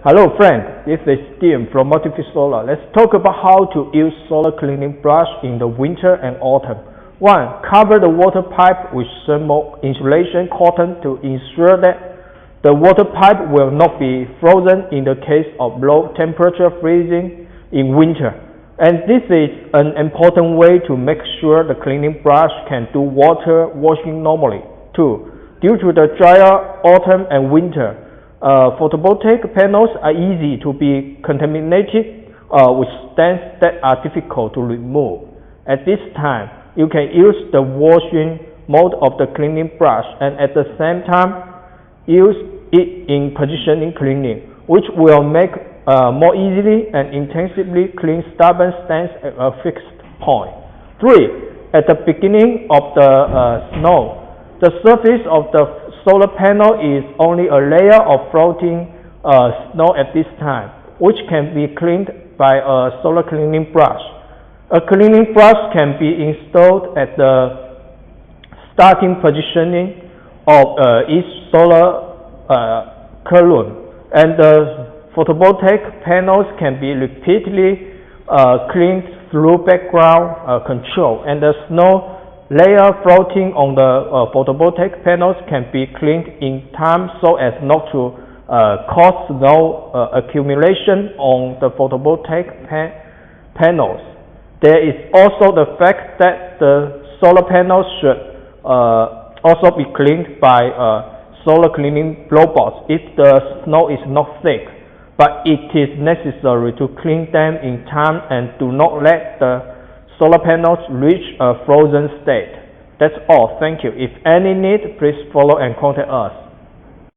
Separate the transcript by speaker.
Speaker 1: Hello friend, this is Steve from Multifit Solar. Let's talk about how to use solar cleaning brush in the winter and autumn. 1. Cover the water pipe with thermal insulation cotton to ensure that the water pipe will not be frozen in the case of low temperature freezing in winter. And this is an important way to make sure the cleaning brush can do water washing normally. 2. Due to the drier autumn and winter, photovoltaic panels are easy to be contaminated with stains that are difficult to remove. At this time, you can use the washing mode of the cleaning brush and at the same time use it in positioning cleaning, which will make more easily and intensively clean stubborn stains at a fixed point. 3. At the beginning of the snow, the surface of the solar panel is only a layer of floating snow at this time, which can be cleaned by a solar cleaning brush. A cleaning brush can be installed at the starting positioning of each solar column, and the photovoltaic panels can be repeatedly cleaned through background control, and the snow layer floating on the photovoltaic panels can be cleaned in time so as not to cause snow accumulation on the photovoltaic panels. There is also the fact that the solar panels should also be cleaned by solar cleaning robots if the snow is not thick, but it is necessary to clean them in time and do not let the solar panels reach a frozen state. That's all. Thank you. If any need, please follow and contact us.